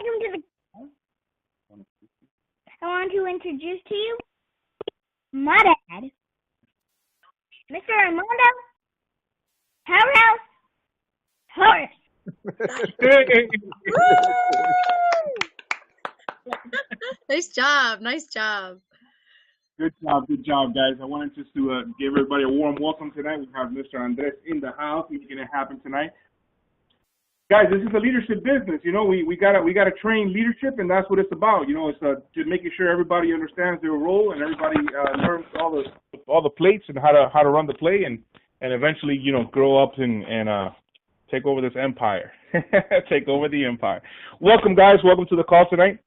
welcome to the... I want to introduce to you my dad, Mr. Armando Powerhouse Horace. Nice job. Nice job. Good job, guys. I wanted just to give everybody a warm welcome tonight. We have Mr. Andres in the house making it happen tonight. Guys, this is a leadership business. You know, we gotta train leadership, and that's what it's about. You know, it's just making sure everybody understands their role and everybody learns all the plates and how to run the play, and eventually, you know, grow up and take over this empire, take over the empire. Welcome, guys. Welcome to the call tonight.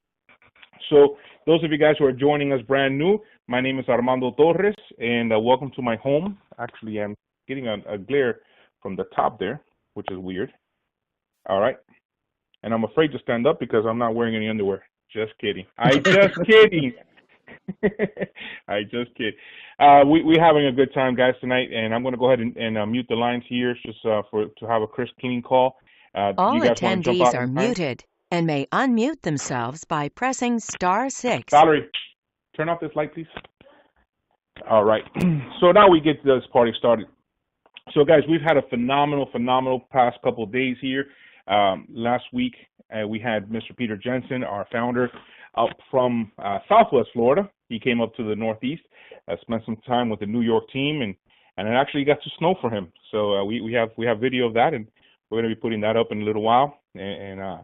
So those of you guys who are joining us brand new, my name is Armando Torres, and welcome to my home. Actually, I'm getting a glare from the top there, which is weird. All right. And I'm afraid to stand up because I'm not wearing any underwear. Just kidding. I just kidding. I just kid. We're having a good time, guys, tonight, and I'm going to go ahead and mute the lines here just to have a crisp, clean call. All attendees are muted and may unmute themselves by pressing *6. Valerie, turn off this light, please. All right. So now we get this party started. So, guys, we've had a phenomenal past couple of days here. Last week, we had Mr. Peter Jensen, our founder, up from Southwest Florida. He came up to the Northeast, spent some time with the New York team, and it actually got to snow for him. So we have video of that, and we're going to be putting that up in a little while, and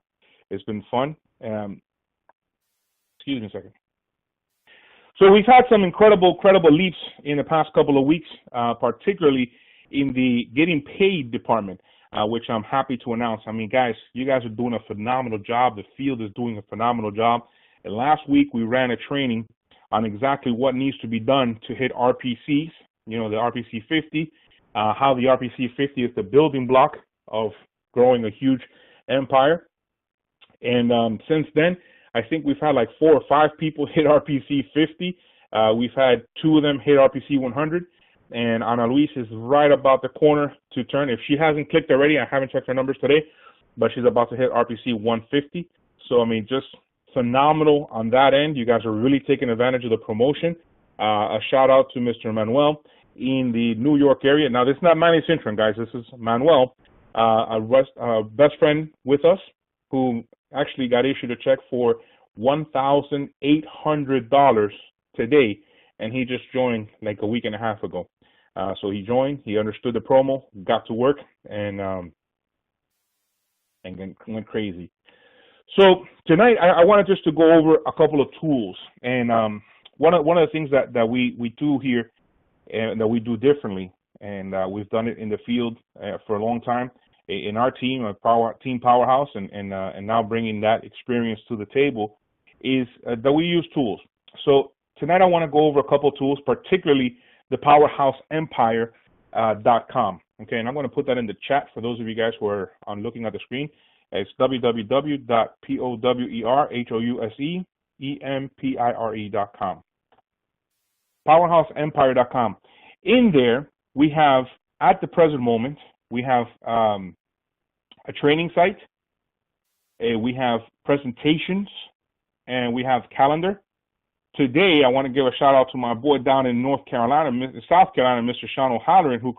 it's been fun. Excuse me a second. So we've had some incredible leaps in the past couple of weeks, particularly in the getting paid department, which I'm happy to announce. I mean, guys, you guys are doing a phenomenal job. The field is doing a phenomenal job. And last week, we ran a training on exactly what needs to be done to hit RPCs, you know, the RPC 50, how the RPC 50 is the building block of growing a huge empire. And since then, I think we've had like 4 or 5 people hit RPC 50. We've had 2 of them hit RPC 100. And Ana Luis is right about the corner to turn. If she hasn't clicked already, I haven't checked her numbers today, but she's about to hit RPC 150. So, I mean, just phenomenal on that end. You guys are really taking advantage of the promotion. A shout out to Mr. Manuel in the New York area. Now, this is not Manny Cintron, guys. This is Manuel, a best friend with us, who actually got issued a check for $1,800 today, and he just joined like a week and a half ago. So he joined, he understood the promo, got to work, and went crazy. So tonight, I wanted just to go over a couple of tools, and one of the things that we do here and that we do differently, and we've done it in the field for a long time in our team, Team Powerhouse, and now bringing that experience to the table, is that we use tools. So tonight I want to go over a couple of tools, particularly the powerhouseempire.com. Okay, and I'm going to put that in the chat for those of you guys who are looking at the screen. It's www.powerhouseempire.com. Powerhouseempire.com. In there, we have, at the present moment, we have a training site, we have presentations, and we have calendar. Today, I want to give a shout out to my boy down in South Carolina, Mr. Sean O'Halloran, who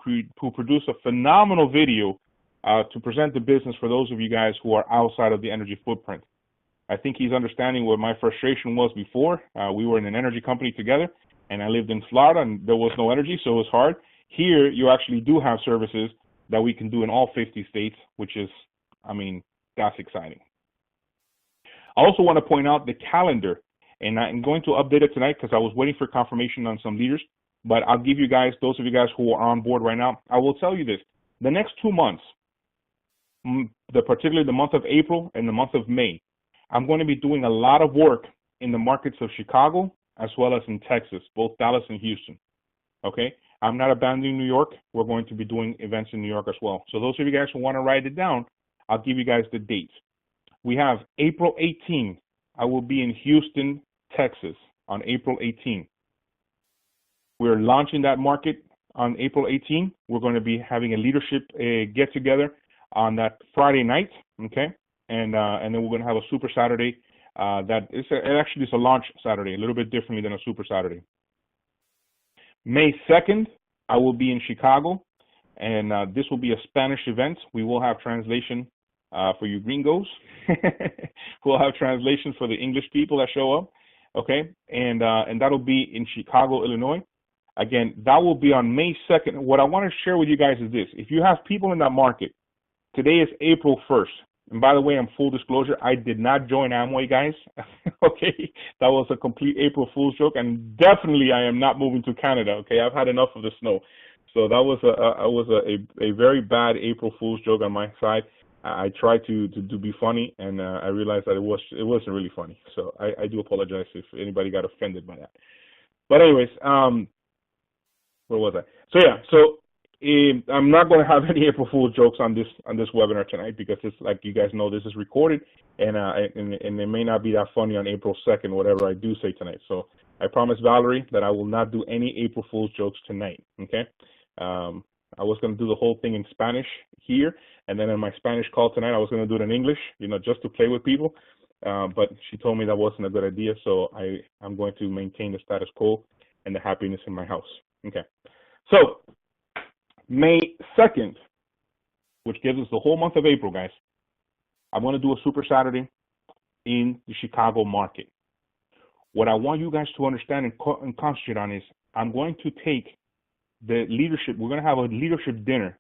produced a phenomenal video to present the business for those of you guys who are outside of the energy footprint. I think he's understanding what my frustration was before. We were in an energy company together, and I lived in Florida, and there was no energy, so it was hard. Here, you actually do have services that we can do in all 50 states, which is, I mean, that's exciting. I also want to point out the calendar. And I'm going to update it tonight because I was waiting for confirmation on some leaders. But I'll give you guys, those of you guys who are on board right now, I will tell you this. The next 2 months, particularly the month of April and the month of May, I'm going to be doing a lot of work in the markets of Chicago as well as in Texas, both Dallas and Houston. Okay? I'm not abandoning New York. We're going to be doing events in New York as well. So those of you guys who want to write it down, I'll give you guys the dates. We have April 18th. I will be in Houston, Texas on April 18th. We're launching that market on April 18th. We're going to be having a leadership get-together on that Friday night, okay? and then we're gonna have a Super Saturday. It actually is a launch Saturday, a little bit differently than a Super Saturday. May 2nd, I will be in Chicago, and this will be a Spanish event. We will have translation for you gringos. We'll have translation for the English people that show up, okay? And that'll be in Chicago, Illinois. Again, that will be on May 2nd. What I want to share with you guys is this. If you have people in that market, today is April 1st. And by the way, in full disclosure, I did not join Amway, guys. Okay, that was a complete April Fool's joke, and definitely I am not moving to Canada. Okay, I've had enough of the snow. So that was a very bad April Fool's joke on my side. I tried to be funny, and I realized that it wasn't really funny. So I do apologize if anybody got offended by that. But anyways, where was I? So yeah, I'm not going to have any April Fool's jokes on this webinar tonight, because it's, like you guys know, this is recorded, and it may not be that funny on April 2nd, whatever I do say tonight. So I promised Valerie that I will not do any April Fool's jokes tonight. Okay, I was going to do the whole thing in Spanish here, and then in my Spanish call tonight, I was going to do it in English, just to play with people. But she told me that wasn't a good idea, so I'm going to maintain the status quo and the happiness in my house. Okay, so May 2nd, which gives us the whole month of April, guys, I'm going to do a Super Saturday in the Chicago market. What I want you guys to understand and concentrate on is I'm going to take the leadership. We're going to have a leadership dinner.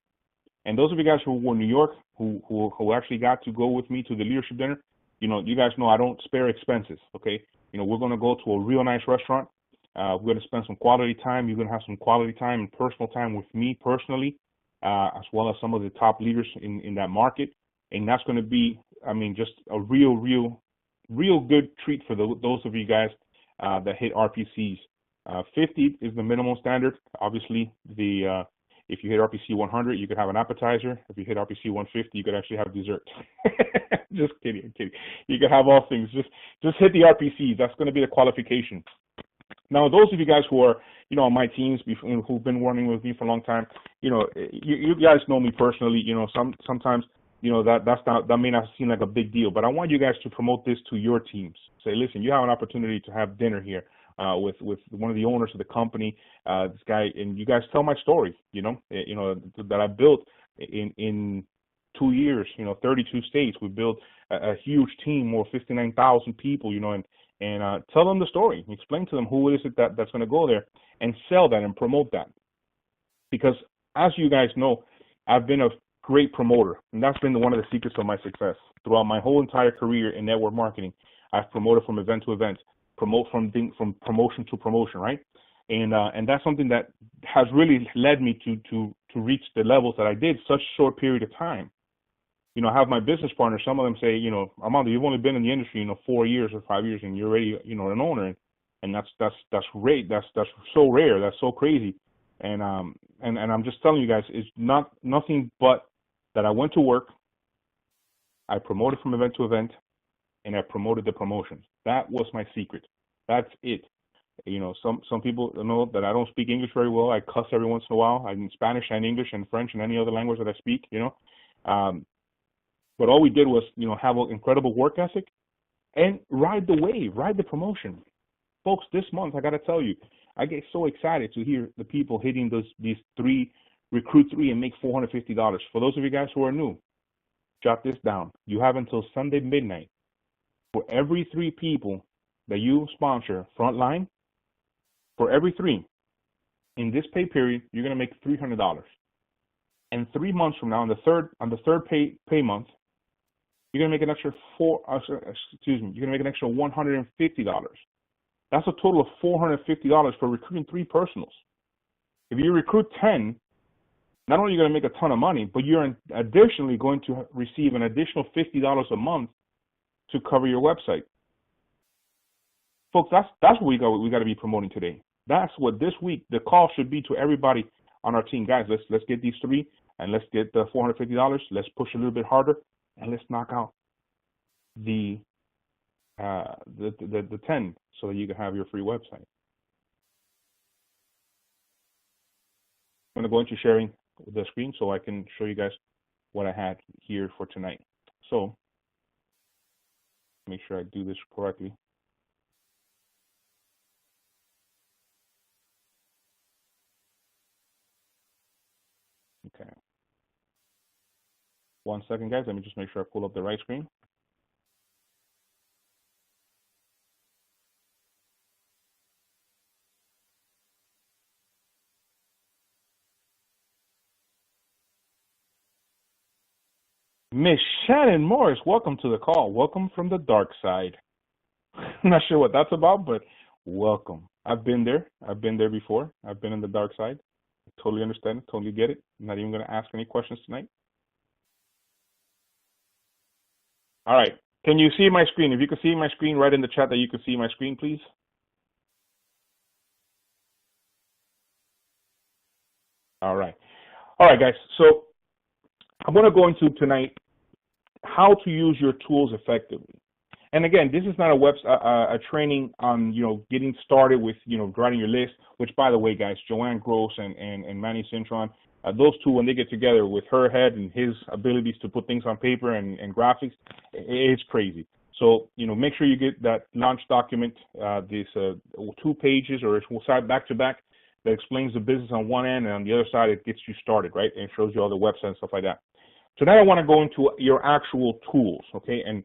And those of you guys who were in New York, who actually got to go with me to the leadership dinner, you guys know I don't spare expenses, okay? We're going to go to a real nice restaurant. We're going to spend some quality time. You're going to have some quality time and personal time with me personally, as well as some of the top leaders in that market. And that's going to be, just a real good treat for those of you guys that hit RPCs. 50 is the minimum standard. Obviously, if you hit RPC 100, you could have an appetizer. If you hit RPC 150, you could actually have dessert. Just kidding. You could have all things. Just hit the RPCs. That's going to be the qualification. Now, those of you guys who are, on my teams, who've been working with me for a long time, you guys know me personally. Sometimes, that may not seem like a big deal, but I want you guys to promote this to your teams. Say, listen, you have an opportunity to have dinner here with one of the owners of the company, this guy, and you guys tell my story. That I built in 2 years. 32 states. We built a huge team, over 59,000 people. And tell them the story. Explain to them who it is that's going to go there, and sell that and promote that. Because as you guys know, I've been a great promoter, and that's been one of the secrets of my success. Throughout my whole entire career in network marketing, I've promoted from event to event, promote from promotion to promotion, right? And that's something that has really led me to reach the levels that I did such a short period of time. I have my business partners. Some of them say, Armando, you've only been in the industry, 4 years or 5 years, and you're already, an owner, and that's great. That's so rare. That's so crazy. And I'm just telling you guys, it's nothing but that I went to work, I promoted from event to event, and I promoted the promotions. That was my secret. That's it. Some people know that I don't speak English very well. I cuss every once in a while. I'm in Spanish and English and French and any other language that I speak. But all we did was, have an incredible work ethic and ride the wave, ride the promotion. Folks, this month, I got to tell you, I get so excited to hear the people hitting these recruit 3 and make $450. For those of you guys who are new, jot this down. You have until Sunday midnight. For every 3 people that you sponsor frontline, for every 3, in this pay period, you're going to make $300. And 3 months from now, on the third pay month, you're gonna make an extra you're gonna make an extra $150. That's a total of $450 for recruiting 3 personals. If you recruit 10, not only are you gonna make a ton of money, but you're additionally going to receive an additional $50 a month to cover your website. Folks, that's what we got to be promoting today. That's what this week the call should be to everybody on our team. Guys, let's get these 3 and let's get the $450. Let's push a little bit harder. And let's knock out the 10 so that you can have your free website. I'm going to go into sharing the screen so I can show you guys what I had here for tonight. So Make sure I do this correctly. Okay. 1 second, guys. Let me just make sure I pull up the right screen. Miss Shannon Morris, welcome to the call. Welcome from the dark side. I'm not sure what that's about, but welcome. I've been there. I've been there before. I've been in the dark side. I totally understand it. Totally get it. I'm not even going to ask any questions tonight. All right. Can you see my screen? If you can see my screen, write in the chat that you can see my screen, please. All right. All right, guys. So I'm going to go into tonight how to use your tools effectively. And again, this is not a training on, getting started with, writing your list, which, by the way, guys, Joanne Gross and Manny Cintron, those two, when they get together with her head and his abilities to put things on paper and graphics, it's crazy. So, make sure you get that launch document, this 2 pages or side back to back that explains the business on one end, and on the other side, it gets you started, right? And shows you all the websites and stuff like that. Tonight, I want to go into your actual tools, okay? And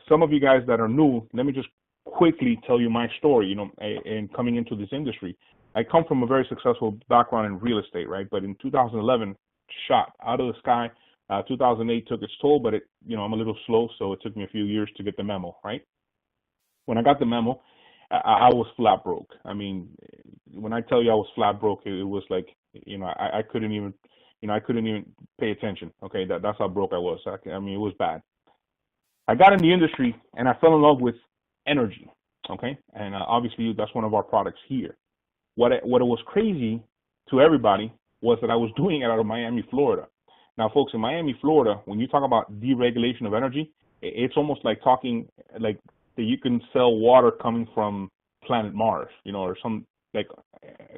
some of you guys that are new, let me just quickly tell you my story, in coming into this industry. I come from a very successful background in real estate, right? But in 2011, shot out of the sky. 2008 took its toll, but I'm a little slow, so it took me a few years to get the memo, right? When I got the memo, I was flat broke. I mean, when I tell you I was flat broke, it was like, I couldn't even, I couldn't even pay attention. Okay, that's how broke I was. I mean, it was bad. I got in the industry and I fell in love with energy. Okay, and obviously that's one of our products here. What it was crazy to everybody was that I was doing it out of Miami, Florida. Now, folks, in Miami, Florida, when you talk about deregulation of energy, it's almost like talking like that you can sell water coming from planet Mars, or some like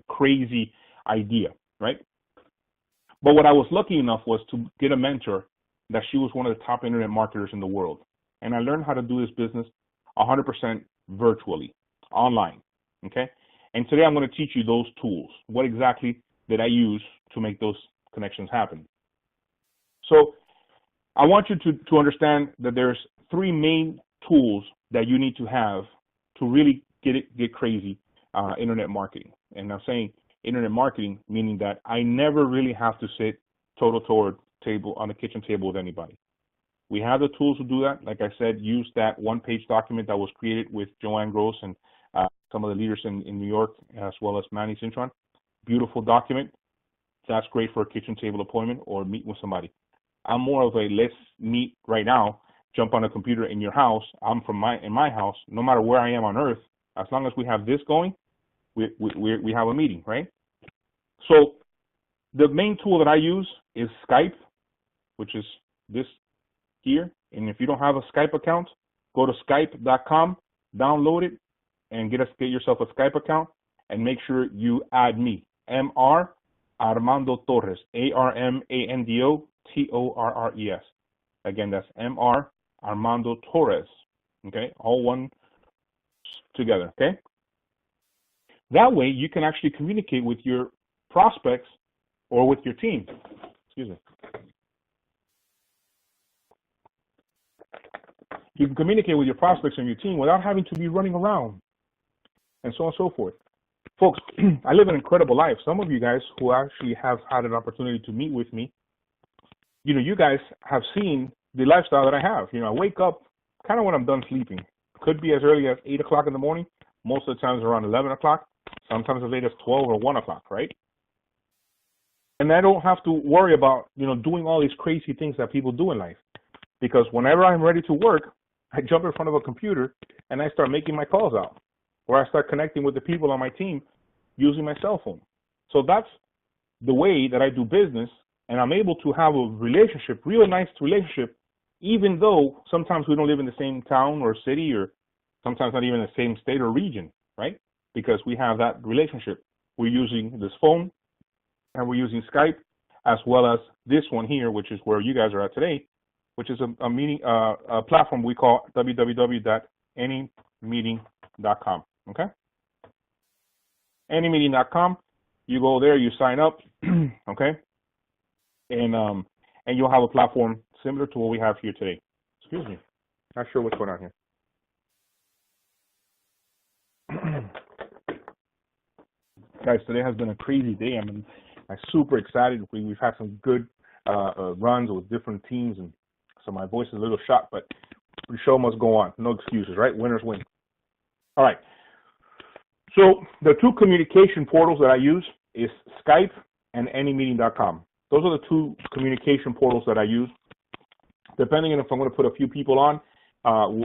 crazy idea, right? But what I was lucky enough was to get a mentor that she was one of the top internet marketers in the world. And I learned how to do this business 100% virtually, online, okay? And today I'm going to teach you those tools. What exactly did I use to make those connections happen? So I want you to understand that there's 3 main tools that you need to have to really get crazy internet marketing. And I'm saying internet marketing, meaning that I never really have to sit toe-to-toe table on the kitchen table with anybody. We have the tools to do that. Like I said, use that 1-page document that was created with Joanne Gross and some of the leaders in New York, as well as Manny Cintron. Beautiful document. That's great for a kitchen table appointment or meet with somebody. I'm more of a let's meet right now, jump on a computer in your house. I'm in my house, no matter where I am on earth, as long as we have this going, we have a meeting, right? So the main tool that I use is Skype, which is this here. And if you don't have a Skype account, go to skype.com, download it, and get yourself a Skype account, and make sure you add me, MR Armando Torres, ARMANDO TORRES. Again, that's MR Armando Torres. Okay, all one together. Okay. That way, you can actually communicate with your prospects or with your team. Excuse me. You can communicate with your prospects and your team without having to be running around and so on and so forth. Folks, I live an incredible life. Some of you guys who actually have had an opportunity to meet with me, you guys have seen the lifestyle that I have. I wake up kind of when I'm done sleeping. Could be as early as 8 o'clock in the morning. Most of the times around 11 o'clock. Sometimes as late as 12 or 1 o'clock, right? And I don't have to worry about, doing all these crazy things that people do in life. Because whenever I'm ready to work, I jump in front of a computer and I start making my calls out. Or I start connecting with the people on my team using my cell phone. So that's the way that I do business, and I'm able to have a relationship, real nice relationship, even though sometimes we don't live in the same town or city, or sometimes not even the same state or region, right? Because we have that relationship. We're using this phone, and we're using Skype, as well as this one here, which is where you guys are at today, which is a meeting a platform we call www.anymeeting.com. Okay, anymeeting.com. You go there, you sign up, okay, and you'll have a platform similar to what we have here today. Excuse me, not sure what's going on here. Guys, today has been a crazy day. I'm super excited. We've had some good runs with different teams, and so my voice is a little shot, but the show must go on. No excuses, right? Winners win. All right. So the two communication portals that I use is Skype and anymeeting.com. Those are the two communication portals that I use. Depending on if I'm going to put a few people on,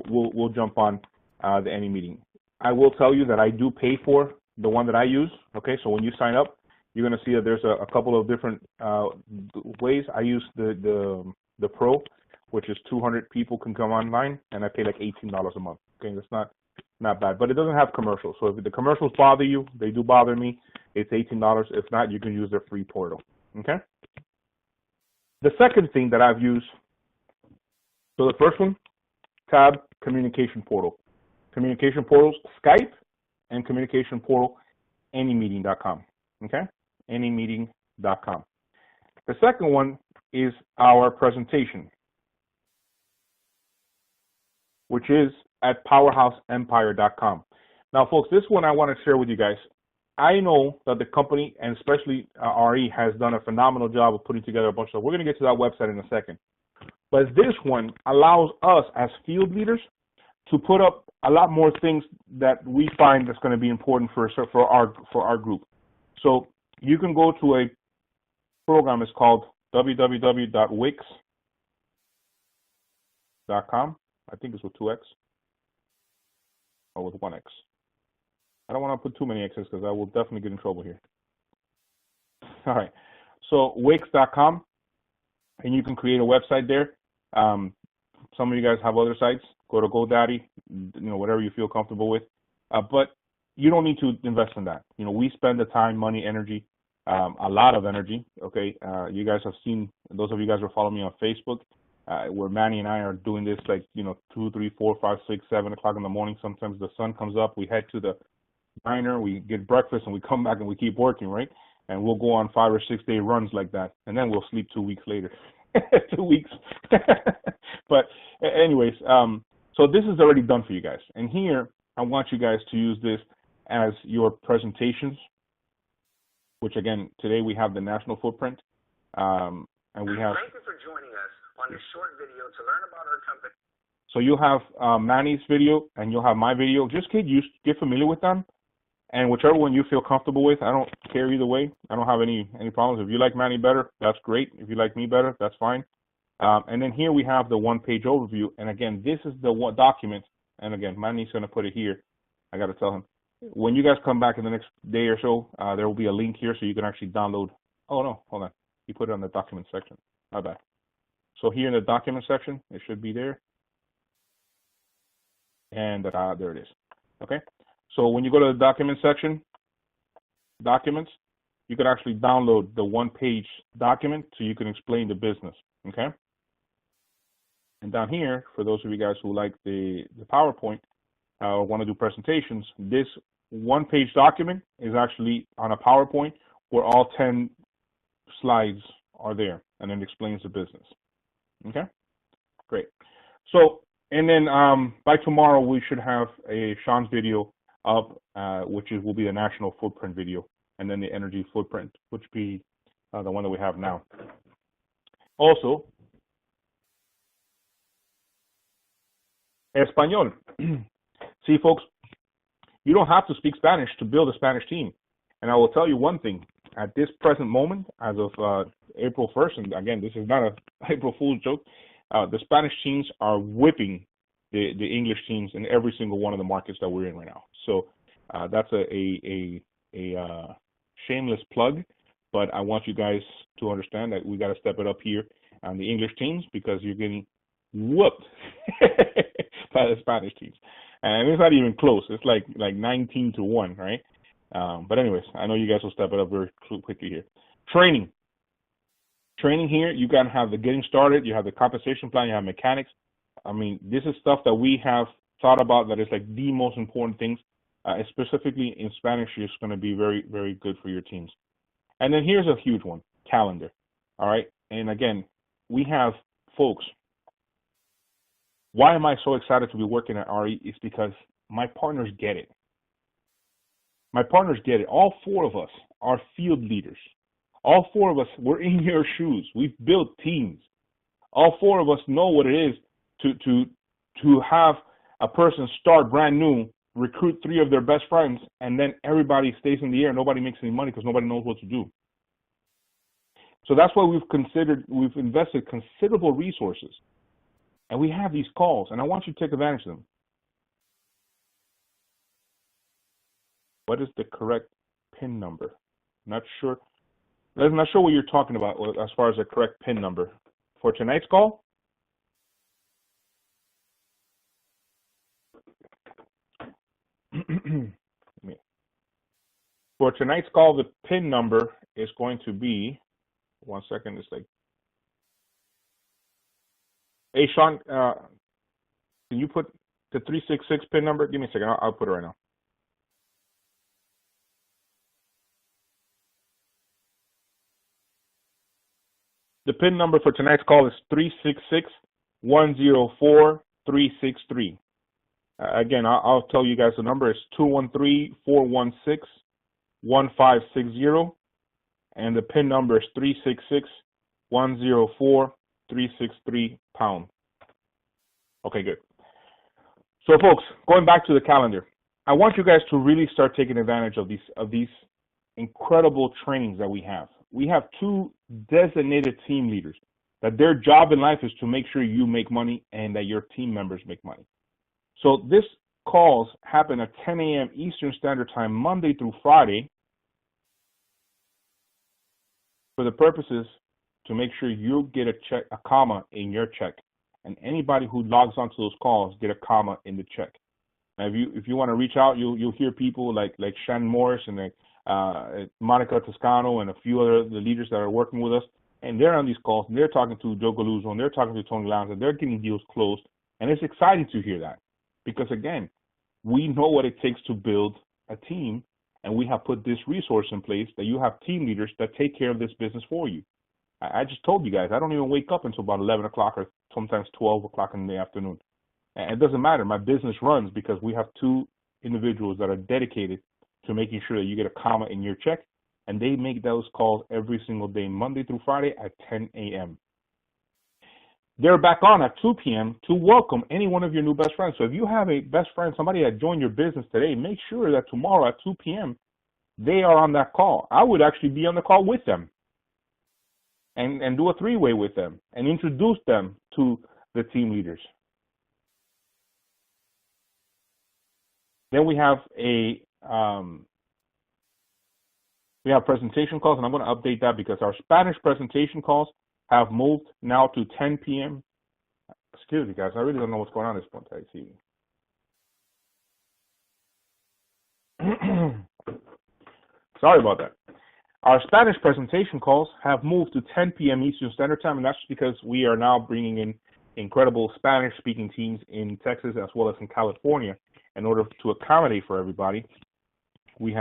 we'll jump on the AnyMeeting. I will tell you that I do pay for the one that I use. Okay, so when you sign up, you're going to see that there's a couple of different ways. I use the Pro, which is 200 people can come online, and I pay like $18 a month. Okay, that's not bad, but it doesn't have commercials. So if the commercials bother you, they do bother me. It's $18. If not, you can use their free portal. Okay. The second thing that I've used. So the first one, tab communication portal. Communication portals, Skype, and communication portal, anymeeting.com. Okay, anymeeting.com. The second one is our presentation, which is at powerhouseempire.com. Now, folks, this one I want to share with you guys. I know that the company, and especially RE, has done a phenomenal job of putting together a bunch of stuff. We're going to get to that website in a second. But this one allows us as field leaders to put up a lot more things that we find that's going to be important for our group. So you can go to a program. It's called www.wix.com. I think it's with 2X or with 1X. I don't want to put too many X's because I will definitely get in trouble here. All right. So Wix.com, and you can create a website there. Some of you guys have other sites. Go to GoDaddy, whatever you feel comfortable with. But you don't need to invest in that. We spend the time, money, energy, a lot of energy. Okay. You guys have seen, those of you guys who follow me on Facebook, where Manny and I are doing this 2, 3, 4, 5, 6, 7 o'clock in the morning. Sometimes the sun comes up. We head to the diner, we get breakfast, and we come back and we keep working, right? And we'll go on 5 or 6 day runs like that, and then we'll sleep 2 weeks later. 2 weeks. But anyways, so this is already done for you guys. And here, I want you guys to use this as your presentations, which again, today we have the national footprint, and we have. Thank you for joining us on this short video to learn about our company. So you'll have Manny's video and you'll have my video. Just get familiar with them, and whichever one you feel comfortable with. I don't care either way. I don't have any problems. If you like Manny better, that's great. If you like me better, that's fine. And then here we have the one-page overview. And again, this is the one document. And again, Manny's going to put it here. I got to tell him. When you guys come back in the next day or so, there will be a link here so you can actually download. Oh, no, hold on. You put it on the document section. My bad. So here in the document section, it should be there. And there it is. Okay. So when you go to the document section, documents, you can actually download the one-page document so you can explain the business. Okay. And down here, for those of you guys who like the PowerPoint or want to do presentations, this one-page document is actually on a PowerPoint where all 10 slides are there, and it explains the business. Okay. Great. So. And then by tomorrow, we should have Sean's video up, which will be the national footprint video, and then the energy footprint, which will be the one that we have now. Also, Español. See, folks, you don't have to speak Spanish to build a Spanish team. And I will tell you one thing. At this present moment, as of April 1st, and again, this is not an April Fool's joke, the Spanish teams are whipping the English teams in every single one of the markets that we're in right now. So that's a shameless plug, but I want you guys to understand that we got to step it up here on the English teams because you're getting whooped by the Spanish teams. And it's not even close. It's like 19-1, right? But anyways, I know you guys will step it up very quickly here. Training. Training here, you got to have the getting started, you have the compensation plan, you have mechanics. I mean, this is stuff that we have thought about that is like the most important things, specifically in Spanish. It's going to be very, very good for your teams. And then here's a huge one, calendar. All right. And again, we have folks. Why am I so excited to be working at RE? It's because my partners get it. My partners get it. All four of us are field leaders. All four of us, we're in your shoes. We've built teams. All four of us know what it is to have a person start brand new, recruit 3 of their best friends, and then everybody stays in the air. Nobody makes any money because nobody knows what to do. So that's why we've invested considerable resources. And we have these calls, and I want you to take advantage of them. What is the correct PIN number? Not sure. I'm not sure what you're talking about as far as the correct PIN number. For tonight's call, the PIN number is going to be, one second, it's like, hey, Sean, can you put the 366 PIN number? Give me a second, I'll put it right now. The PIN number for tonight's call is 366-104-363. Again, I'll tell you guys the number is 213-416-1560, and the PIN number is 366-104-363#. Okay, good. So, folks, going back to the calendar, I want you guys to really start taking advantage of these incredible trainings that we have. We have 2 designated team leaders that their job in life is to make sure you make money and that your team members make money. So this calls happen at 10 a.m. Eastern Standard Time, Monday through Friday, for the purposes to make sure you get a comma in your check, and anybody who logs onto those calls get a comma in the check. Now, if you want to reach out, you'll hear people like Shannon Morris and Monica Toscano and a few other the leaders that are working with us, and they're on these calls, and they're talking to Joe Galuzzo, and they're talking to Tony Lowndes, and they're getting deals closed, and it's exciting to hear that, because again, we know what it takes to build a team, and we have put this resource in place that you have team leaders that take care of this business for you. I just told you guys, I don't even wake up until about 11 o'clock or sometimes 12 o'clock in the afternoon. And it doesn't matter. My business runs because we have 2 individuals that are dedicated to making sure that you get a comma in your check, and they make those calls every single day, Monday through Friday at 10 a.m. They're back on at 2 p.m. to welcome any one of your new best friends. So if you have a best friend, somebody that joined your business today, make sure that tomorrow at 2 p.m. they are on that call. I would actually be on the call with them and do a 3-way with them and introduce them to the team leaders. Then we have presentation calls, and I'm going to update that because our Spanish presentation calls have moved now to 10 p.m. Excuse me, guys. I really don't know what's going on at this point. I see. Sorry about that. Our Spanish presentation calls have moved to 10 p.m. Eastern Standard Time, and that's because we are now bringing in incredible Spanish-speaking teams in Texas as well as in California. In order to accommodate for everybody, we've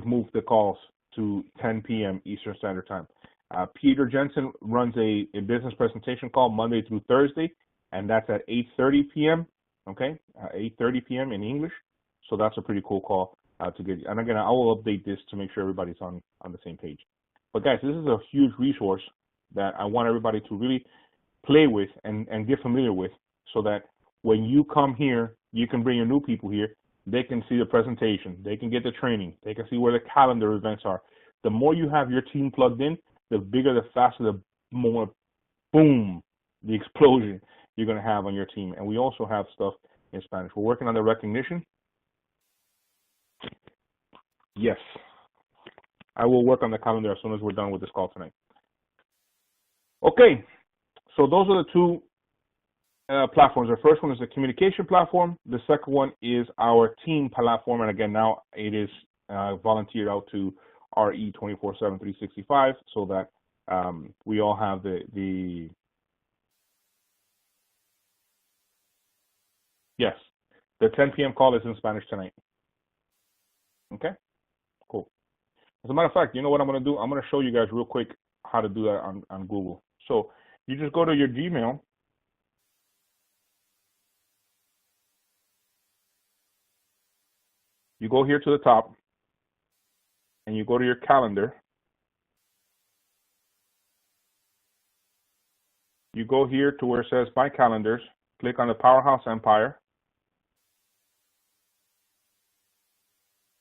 moved the calls to 10 p.m. Eastern Standard Time. Peter Jensen runs a business presentation call Monday through Thursday, and that's at 8:30 p.m. Okay, 8:30 p.m. in English. So that's a pretty cool call to get. And again, I will update this to make sure everybody's on the same page. But guys, this is a huge resource that I want everybody to really play with and get familiar with, so that when you come here, you can bring your new people here. They can see the presentation. They can get the training. They can see where the calendar events are. The more you have your team plugged in, the bigger, the faster, the more boom, the explosion you're going to have on your team. And we also have stuff in Spanish. We're working on the recognition. Yes. I will work on the calendar as soon as we're done with this call tonight. Okay. So those are the 2 platforms. The first one is the communication platform. The second one is our team platform. And again, now it is volunteered out to RE247365, so that we all have the yes, the 10 p.m. call is in Spanish tonight. Okay, cool. As a matter of fact, you know what I'm going to do? I'm going to show you guys real quick how to do that on Google. So you just go to your Gmail. You go here to the top, and you go to your calendar. You go here to where it says My Calendars. Click on the Powerhouse Empire.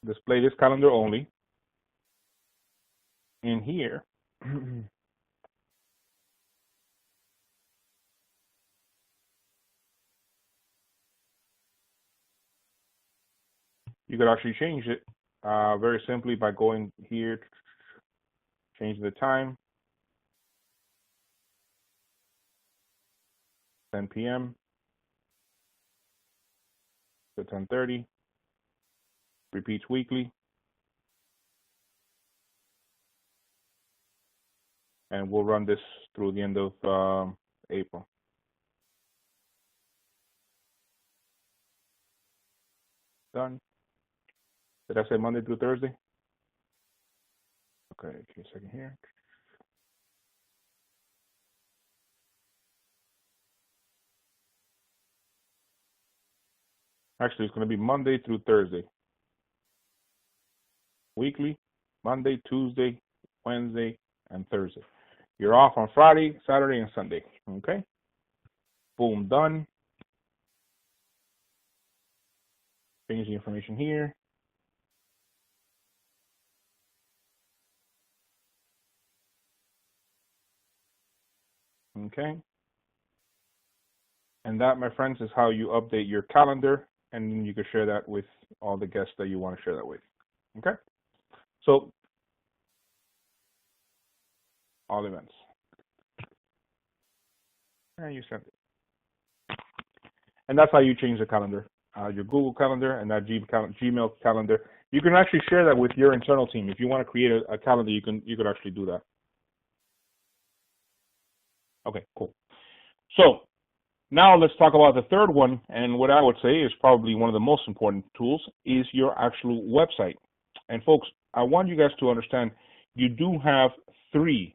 Display this calendar only. In here, you could actually change it very simply by going here, change the time, 10 p.m. to 10:30, repeats weekly, and we'll run this through the end of April. Done. Did I say Monday through Thursday? Okay, give me a second here. Actually, it's going to be Monday through Thursday. Weekly, Monday, Tuesday, Wednesday, and Thursday. You're off on Friday, Saturday, and Sunday. Okay? Boom, done. Change the information here. Okay? And that, my friends, is how you update your calendar, and then you can share that with all the guests that you want to share that with. Okay? So, all events. And you send it. And that's how you change the calendar. Your Google Calendar and that Gmail calendar. You can actually share that with your internal team. If you want to create a calendar, you could actually do that. Okay, cool. So now let's talk about the third one, and what I would say is probably one of the most important tools is your actual website. And folks, I want you guys to understand you do have 3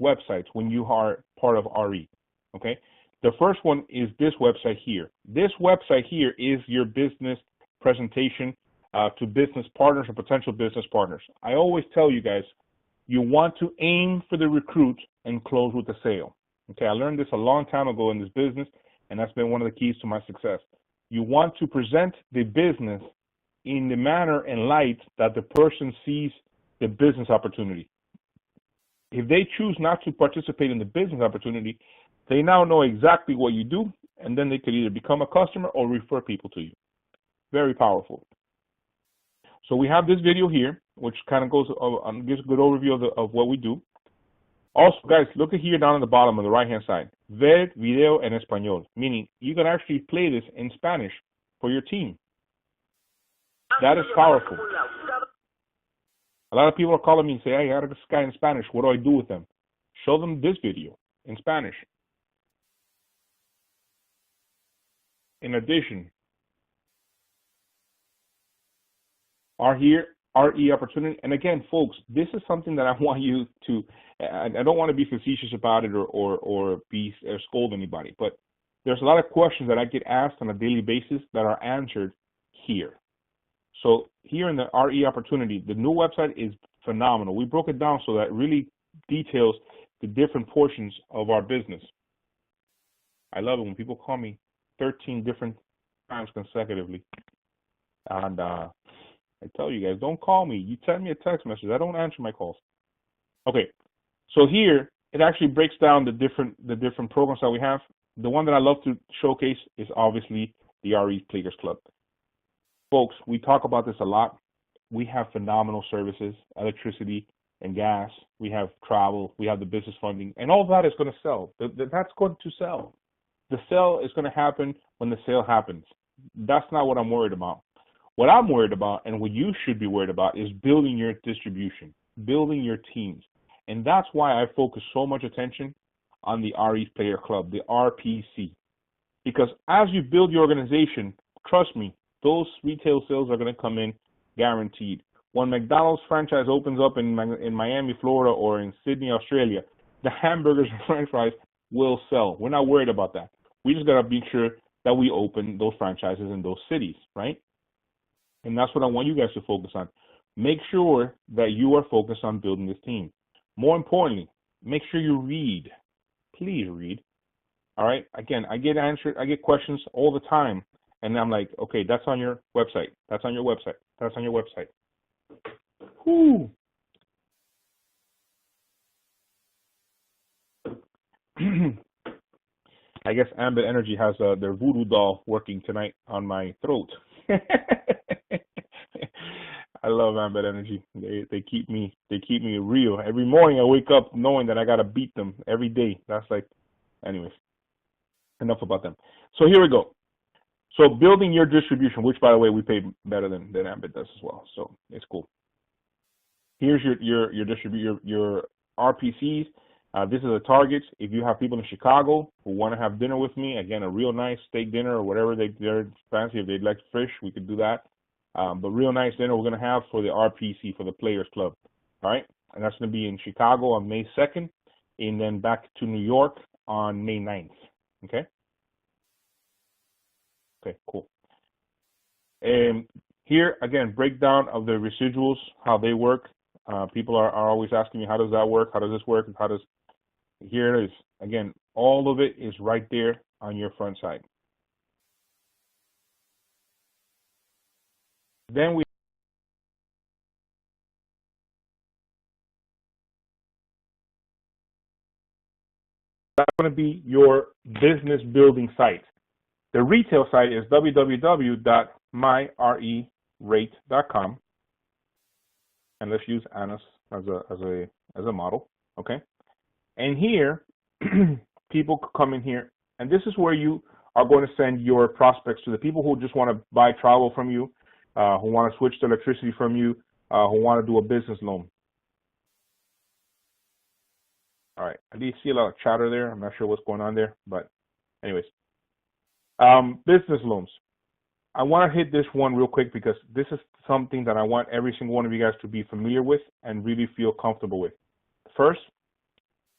websites when you are part of RE. Okay. The first one is this website here. This website here is your business presentation to business partners or potential business partners. I always tell you guys, you want to aim for the recruit and close with the sale. Okay, I learned this a long time ago in this business, and that's been one of the keys to my success. You want to present the business in the manner and light that the person sees the business opportunity. If they choose not to participate in the business opportunity, they now know exactly what you do, and then they could either become a customer or refer people to you. Very powerful. So we have this video here, which kind of gives a good overview of what we do. Also, guys, look at here down on the bottom on the right-hand side. Ver video en español, meaning you can actually play this in Spanish for your team. That is powerful. A lot of people are calling me and say, hey, I got this guy in Spanish. What do I do with them? Show them this video in Spanish. In addition, RE opportunity. And again, folks, this is something that I want you to, I don't want to be facetious about it or scold anybody, but there's a lot of questions that I get asked on a daily basis that are answered here. So here in the RE opportunity, the new website is phenomenal. We broke it down so that it really details the different portions of our business. I love it when people call me 13 different times consecutively. And I tell you guys, don't call me. You send me a text message. I don't answer my calls. Okay, so here it actually breaks down the different programs that we have. The one that I love to showcase is obviously the RE Players Club. Folks, we talk about this a lot. We have phenomenal services, electricity and gas. We have travel. We have the business funding, and all that is going to sell. That's going to sell. The sale is going to happen when the sale happens. That's not what I'm worried about. What I'm worried about, and what you should be worried about, is building your distribution, building your teams. And that's why I focus so much attention on the RE Player Club, the RPC. Because as you build your organization, trust me, those retail sales are going to come in guaranteed. When McDonald's franchise opens up in Miami, Florida, or in Sydney, Australia, the hamburgers and french fries will sell. We're not worried about that. We just got to be sure that we open those franchises in those cities, right? And that's what I want you guys to focus on. Make sure that you are focused on building this team. More importantly, make sure you read. Please read. All right? Again, I get questions all the time, and I'm like, okay, that's on your website. That's on your website. That's on your website. Whew. I guess Ambit Energy has their voodoo doll working tonight on my throat. I love Ambit Energy. They keep me real. Every morning I wake up knowing that I gotta beat them every day. That's like, anyways, enough about them. So here we go. So building your distribution, which by the way we pay better than Ambit does as well. So it's cool. Here's your RPCs. This is the targets. If you have people in Chicago who want to have dinner with me, again, a real nice steak dinner or whatever they're fancy. If they'd like fish, we could do that. But real nice dinner we're going to have for the RPC, for the Players Club. All right? And that's going to be in Chicago on May 2nd, and then back to New York on May 9th. Okay? Okay, cool. And here, again, breakdown of the residuals, how they work. People are always asking me, how does that work? How does this work? Here it is. Again, all of it is right there on your front side. Then we that's going to be your business building site. The retail site is www.myrerate.com, and let's use Anna's as a model, okay? And here, people come in here, and this is where you are going to send your prospects to, the people who just want to buy travel from you, who want to switch to electricity from you, who want to do a business loan. All right, I do see a lot of chatter there. I'm not sure what's going on there, but anyways. Business loans. I want to hit this one real quick because this is something that I want every single one of you guys to be familiar with and really feel comfortable with. First,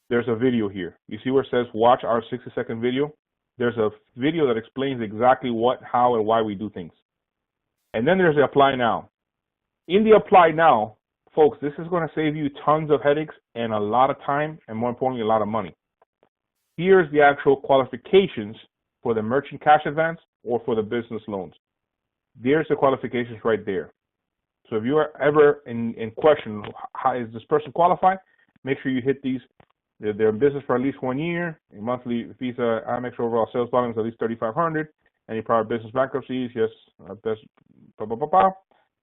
there's a video here. You see where it says watch our 60-second video? There's a video that explains exactly what, how, and why we do things. And then there's the apply now. In the apply now, folks, this is going to save you tons of headaches and a lot of time, and more importantly, a lot of money. Here's the actual qualifications for the merchant cash advance or for the business loans. There's the qualifications right there. So if you are ever in question, how is this person qualified? Make sure you hit these. They're in business for at least 1 year. A monthly Visa Amex overall sales volume is at least 3,500. Any prior business bankruptcies? Yes. Best. Blah, blah, blah, blah.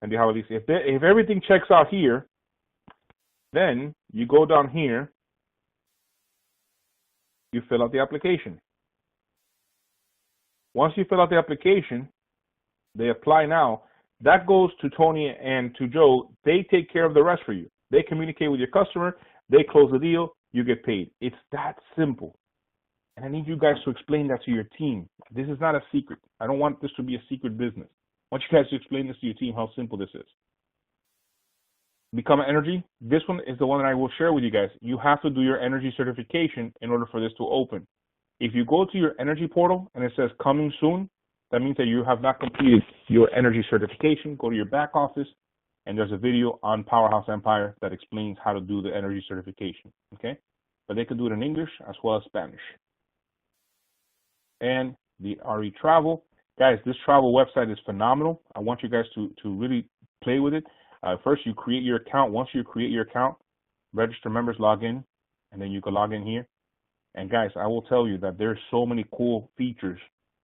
And you have at least if everything checks out here, then you go down here. You fill out the application. Once you fill out the application, they apply now. That goes to Tony and to Joe. They take care of the rest for you. They communicate with your customer. They close the deal. You get paid. It's that simple. And I need you guys to explain that to your team. This is not a secret. I don't want this to be a secret business. I want you guys to explain this to your team, how simple this is. Become an energy. This one is the one that I will share with you guys. You have to do your energy certification in order for this to open. If you go to your energy portal and it says coming soon, that means that you have not completed your energy certification. Go to your back office, and there's a video on Powerhouse Empire that explains how to do the energy certification, okay? But they can do it in English as well as Spanish. And the RE Travel. Guys, this travel website is phenomenal. I want you guys to really play with it. First, you create your account. Once you create your account, register members, log in, and then you can log in here. And guys, I will tell you that there's so many cool features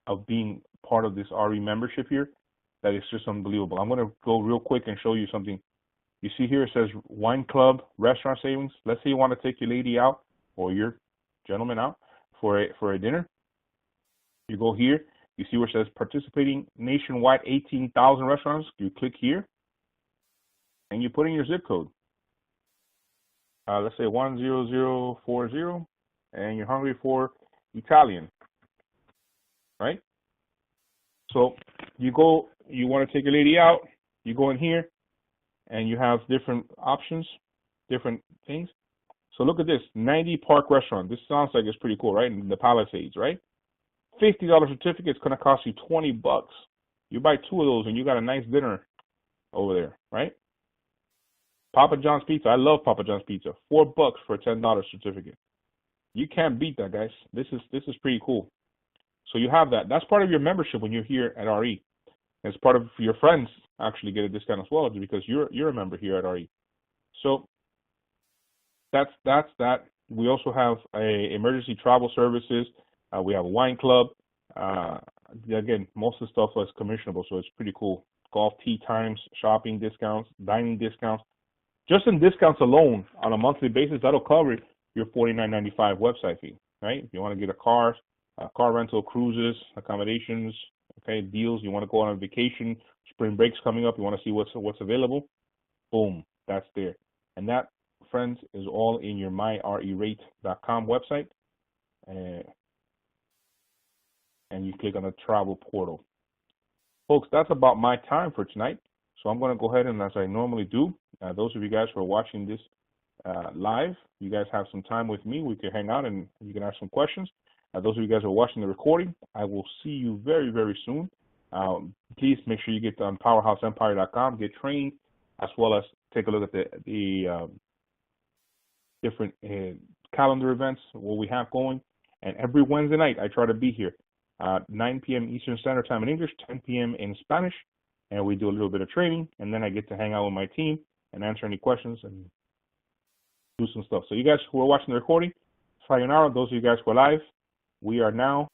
of being part of this RE membership here that it's just unbelievable. I'm going to go real quick and show you something. You see here it says wine club, restaurant savings. Let's say you want to take your lady out or your gentleman out for a dinner. You go here. You see where it says participating nationwide 18,000 restaurants. You click here and you put in your zip code. let's say 10040, and you're hungry for Italian, right? So you want to take your lady out, you go in here, and you have different options, different things. So look at this, 90 Park Restaurant. This sounds like it's pretty cool, right? In the Palisades, right? $50 certificate is going to cost you $20. You buy 2 of those and you got a nice dinner over there, right? Papa John's Pizza. I love Papa John's Pizza. $4 for a $10 certificate. You can't beat that, guys. This is pretty cool. So you have that. That's part of your membership when you're here at RE. It's part of your friends actually get a discount as well because you're a member here at RE. So that's that. We also have a emergency travel services. We have a wine club. Again, most of the stuff is commissionable, so it's pretty cool. Golf tee times, shopping discounts, dining discounts. Just in discounts alone on a monthly basis, that'll cover your $49.95 website fee, right? If you want to get a car rental, cruises, accommodations, okay, deals. You want to go on a vacation, spring break's coming up. You want to see what's available. Boom, that's there. And that, friends, is all in your myrerate.com website. And you click on the travel portal. Folks, that's about my time for tonight. So I'm going to go ahead and, as I normally do, those of you guys who are watching this live, you guys have some time with me. We can hang out and you can ask some questions. Those of you guys who are watching the recording, I will see you very, very soon. Please make sure you get on powerhouseempire.com, get trained, as well as take a look at the different calendar events, what we have going. And every Wednesday night, I try to be here. 9 p.m. Eastern Standard Time in English, 10 p.m. in Spanish, and we do a little bit of training, and then I get to hang out with my team and answer any questions and do some stuff. So you guys who are watching the recording, sayonara. Those of you guys who are live, we are now